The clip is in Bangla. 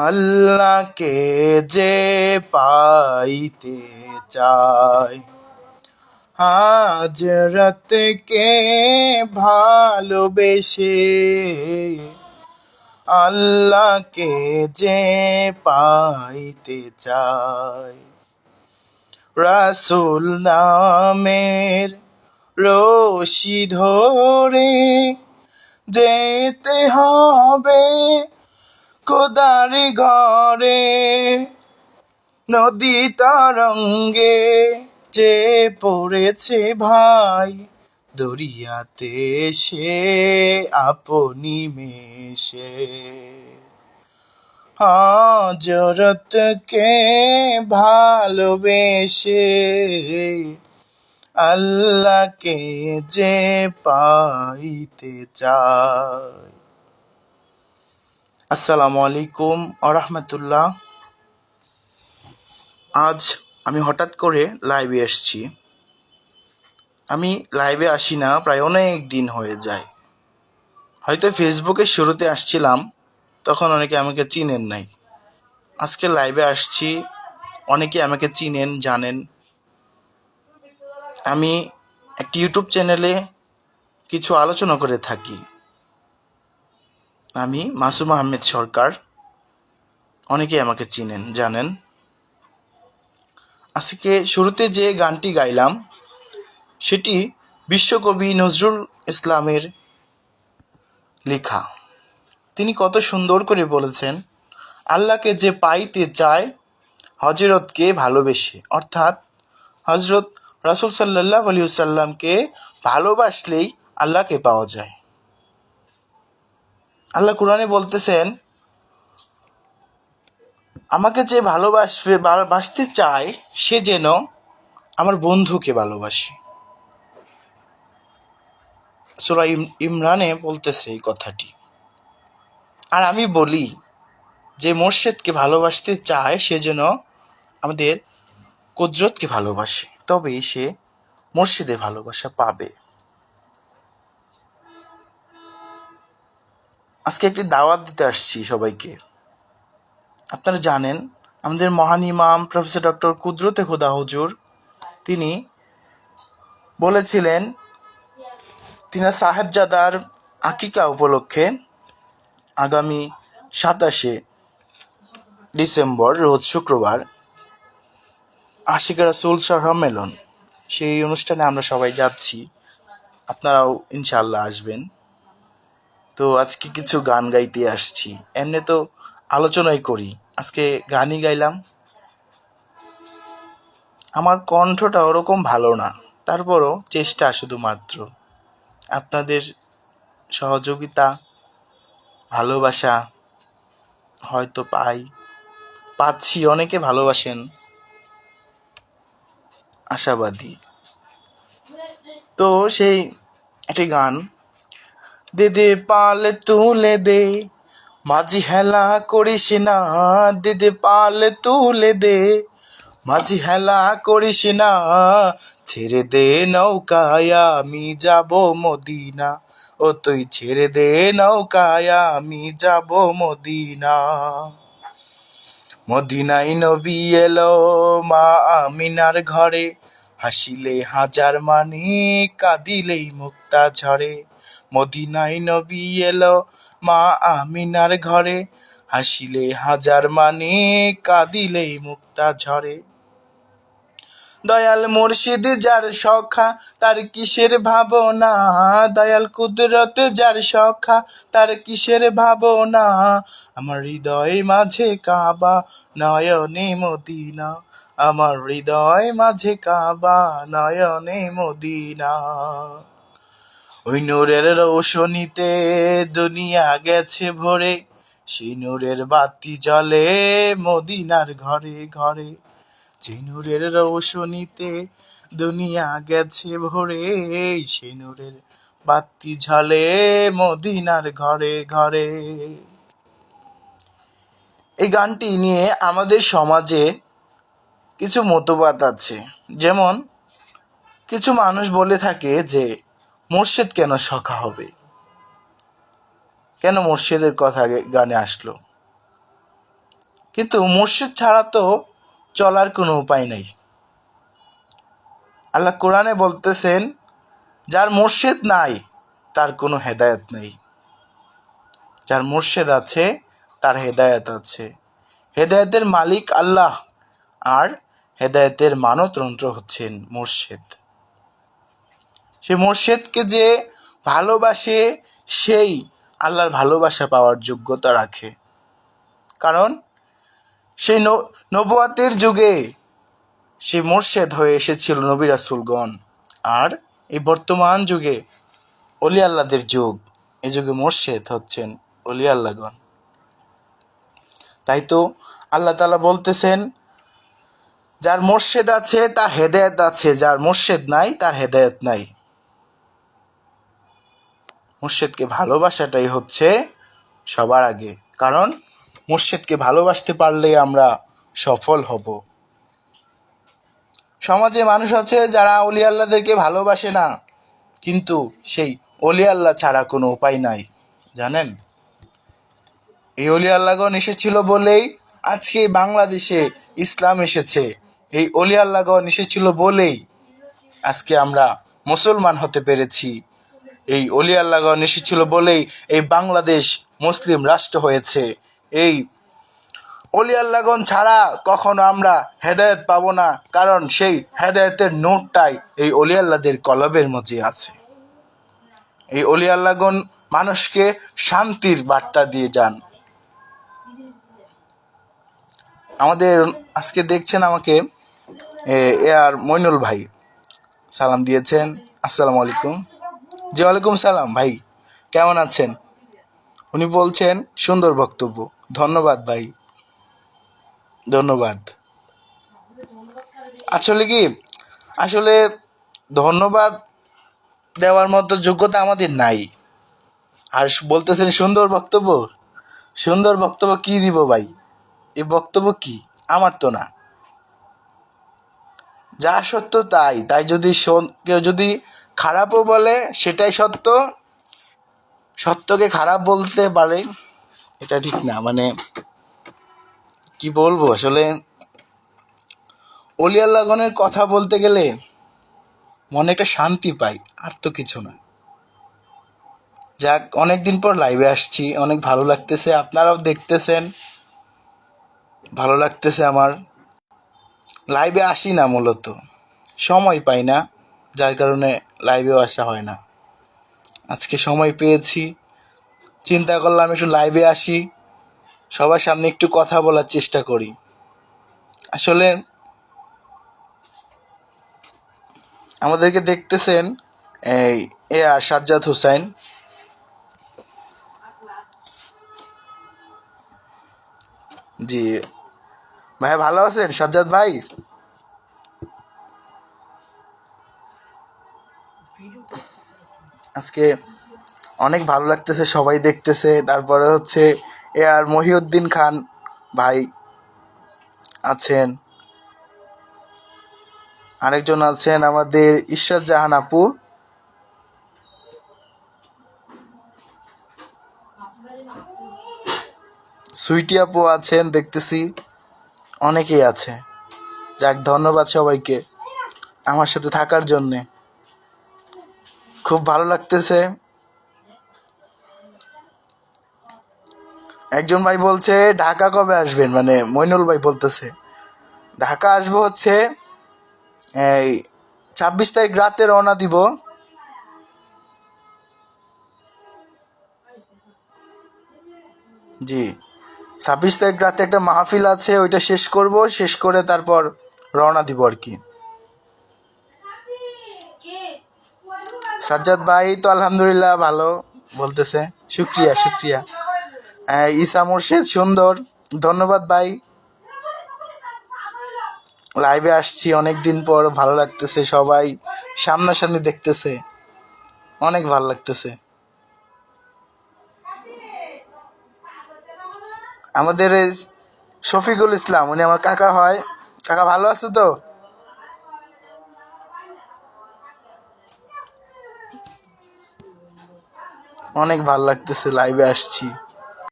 আল্লাহকে যে পাইতে চায়, হাজরতকে ভালোবেসে আল্লাহকে যে পাইতে চায়, রাসূল নামের রশি ধরে যেতে হবে খোদার ঘরে। নদী তরঙ্গে যে পড়েছে ভাই, দরিয়াতে সে আপনি মেশে। হযরতকে ভালোবেসে আল্লাহকে যে পাইতে চায়। আসসালামু আলাইকুম ওয়া রাহমাতুল্লাহ। আজ আমি হঠাৎ করে লাইভে এসেছি। আমি লাইভে আসি না প্রায় অনেক দিন হয়ে যায়। হয়তো ফেসবুকে শুরুতে আসছিলাম, তখন অনেকে আমাকে চিনেন নাই। আজকে লাইভে আসছি, অনেকে আমাকে চিনেন, জানেন। আমি একটি ইউটিউব চ্যানেলে কিছু আলোচনা করে থাকি। আমি মাসুম আহমেদ সরকার, অনেকেই আমাকে চিনেন, জানেন। আজকে শুরুতে যে গানটি গাইলাম সেটি বিশ্বকবি নজরুল ইসলামের লেখা। তিনি কত সুন্দর করে বলেছেন, আল্লাহকে যে পাইতে চায় হযরতকে ভালোবেসে, অর্থাৎ হযরত রাসূল সাল্লাল্লাহু আলাইহি ওয়াসাল্লামকে ভালোবাসলেই আল্লাহকে পাওয়া যায়। আল্লাহ কোরআনে বলতেছেন, আমাকে যে ভালোবাসতে চায় সে যেন আমার বন্ধুকে ভালোবাসে। সূরা ইমরানে বলতেছে এই কথাটি। আর আমি বলি যে মোর্শেদকে ভালোবাসতে চায় সে যেন আমাদের কুদরতকে ভালোবাসে, তবেই সে মুর্শিদের ভালোবাসা পাবে। আজকে একটি দাওয়াত দিতে আসছি সবাইকে। আপনারা জানেন আমাদের মহান ইমাম প্রফেসর ডক্টর কুদরতে খোদা হুজুর তিনি বলেছিলেন, তিনি সাহেবজাদার আকিকা উপলক্ষে আগামী 27শে ডিসেম্বর রোজ শুক্রবার আশিক রাসূল সম্মেলন, সেই অনুষ্ঠানে আমরা সবাই যাচ্ছি। আপনারাও ইনশাআল্লাহ আসবেন। তো আজকে কিছু গান গাইতে আসছি। এমনি তো আলোচনাই করি, আজকে গানই গাইলাম। আমার কণ্ঠটা ওরকম ভালো না, তারপরও চেষ্টা শুধুমাত্র। আপনাদের সহযোগিতা, ভালোবাসা হয়তো পাচ্ছি, অনেকে ভালোবাসেন, আশাবাদী। তো সেই একটি গান, দে দে পাল তুলে দে মাঝি হেলা করিস না, দে দে পাল তুলে দে মাঝি হেলা করিস না, ছেড়ে দে নৌকায় আমি যাব মদিনা, ও তুই ছেড়ে দে নৌকায় আমি যাব মদিনা। মদিনায় নবী এলো মা আমিনার ঘরে, হাসিলে হাজার মানি কাঁদিলেই মুক্তা ঝরে। মদিনায় নবী এলো মা আমিনার ঘরে, হাসিলে হাজার মানি কাঁদিলেই মুক্তা ঝরে। দয়াল মুর্শিদ যার সখা তার কিসের ভাবনা, দয়াল কুদরত যার সখা তার কিসের ভাবনা। আমার হৃদয় মাঝে কাবা নয়নে মদিনা, আমার হৃদয় মাঝে কাবা নয়নে মদিনা। ওই নূরের রৌশনীতে দুনিয়া গেছে ভরে, সেই নূরের বাতি জ্বলে মদিনার ঘরে ঘরে। যে নূরের রৌশনীতে দুনিয়া গেছে ভরে, সেই নূরের বাতি ঝালে মদিনার ঘরে ঘরে। এই গানটি নিয়ে আমাদের সমাজে কিছু মতবাদ আছে। যেমন কিছু মানুষ বলে থাকে যে মুর্শিদ কেন সখা হবে, কেন মুর্শিদের কথা গানে আসলো। কিন্তু মুর্শিদ ছাড়া তো চলার কোনো উপায় নেই। আল্লাহ কোরআনে বলতেছেন, যার মুর্শিদ নাই তার কোনো হেদায়েত নেই, যার মুর্শিদ আছে তার হেদায়েত আছে। হেদায়েতের মালিক আল্লাহ, আর হেদায়েতের মানতন্ত্র হচ্ছেন মুর্শিদ। সে মুর্শিদকে যে ভালোবাসে সেই আল্লাহর ভালোবাসা পাওয়ার যোগ্যতা রাখে। কারণ সেই নবুয়াতের যুগে সে মুর্শিদ হয়ে এসেছিল নবী রাসূলগণ, আর এই বর্তমান যুগে অলি আল্লাহদের যুগ, এই যুগে মুর্শিদ হচ্ছেন অলি আল্লাহগণ। তাই তো আল্লাহ তাআলা বলতেছেন, যার মুর্শিদ আছে তার হেদায়েত আছে, যার মুর্শিদ নাই তার হেদায়েত নাই। মুর্শিদকে ভালোবাসাটাই হচ্ছে সবার আগে, কারণ মুর্শিদকে ভালোবাসতে পারলেই আমরা সফল হব। সমাজে মানুষ আছে যারা অলি আল্লাহদেরকে ভালোবাসে না, কিন্তু সেই অলি আল্লাহ ছাড়া কোনো উপায় নাই। জানেন, এই অলি আল্লাহগণ এসেছিল বলেই আজকে বাংলাদেশে ইসলাম এসেছে। এই অলি আল্লাহগণ এসেছিল বলেই আজকে আমরা মুসলমান হতে পেরেছি। এই অলি আল্লাহগণ এসেছিল বলেই এই বাংলাদেশ মুসলিম রাষ্ট্র হয়েছে। এই অলি আল্লাহগণ ছাড়া কখনো আমরা হেদায়েত পাবো না, কারণ সেই হেদায়েতের নূরটাই এই অলি আল্লাহদের কলবের মধ্যে আছে। এই অলি আল্লাহগণ মানুষকে শান্তির বার্তা দিয়ে যান। আমাদের আজকে দেখছেন আমাকে এ আর মইনুল ভাই সালাম দিয়েছেন, আসসালামু আলাইকুম। জি ওয়ালাইকুম সালাম ভাই, কেমন আছেন? উনি বলছেন সুন্দর বক্তব্য। ধন্যবাদ ভাই, ধন্যবাদ। আসলে ধন্যবাদ দেওয়ার মতো যোগ্যতা আমাদের নাই। আর বলতেছেন সুন্দর বক্তব্য, সুন্দর বক্তব্য কি দিব ভাই? এই বক্তব্য কি আমার তো না, যা সত্য তাই। তাই যদি কেউ যদি খারাপও বলে সেটাই সত্য, সত্যকে খারাপ বলতে পারে, এটা ঠিক না। মানে কি বলবো, আসলে অলি আল্লাহগণের কথা বলতে গেলে মনে একটা শান্তি পাই, আর তো কিছু না। যাক, অনেকদিন পর লাইভে আসছি, অনেক ভালো লাগতেছে। আপনারাও দেখতেছেন, ভালো লাগতেছে আমার। লাইভে আসি না, মূলত সময় পাই না, যার কারণে লাইভেও আসা হয় না। আজকে সময় পেয়েছি, চিন্তা করলাম একটু লাইভে আসি, সবার সামনে একটু কথা বলার চেষ্টা করি। আসলে আমাদেরকে দেখতেছেন এই আর সাজ্জাদ হোসাইন। জি ভাই, ভালো আছেন সাজ্জাদ ভাই? আজকে অনেক ভালো লাগতেছে, সবাই দেখতেছে। তারপরে হচ্ছে আর মহিউদ্দিন খান ভাই আছেন, আরেকজন আছেন আমাদের ইশরাত জাহান আপু, সুইটি আপু আছেন, দেখতেছি অনেকেই আছে। যাক, ধন্যবাদ সবাইকে আমার সাথে থাকার জন্যে, খুব ভালো লাগতেছে। একজন ভাই বলছে ঢাকা কবে আসবেন, মানে মইনুল ভাই বলতেছে ঢাকা আসবো হচ্ছে এই 26 তারিখ রাতে রওনা দিব। জি, 26 তারিখ রাতে একটা মাহফিল আছে, ওইটা শেষ করব, শেষ করে তারপর রওনা দিব আর কি। সাজ্জাদ ভাই তো আলহামদুলিল্লাহ ভালো বলতেছে, শুক্রিয়া শুক্রিয়া। ঈসা মুর্শিদ সুন্দর, ধন্যবাদ ভাই। লাইভে আসছি অনেক দিন পর, ভালো লাগতেছে, সবাই সামনাসামনি দেখতেছে, অনেক ভালো লাগতেছে। আমাদের এই শফিকুল ইসলাম, উনি আমার কাকা হয়। কাকা ভালো আছে তো? অনেক ভালো লাগতেছে, লাইভে আসছি।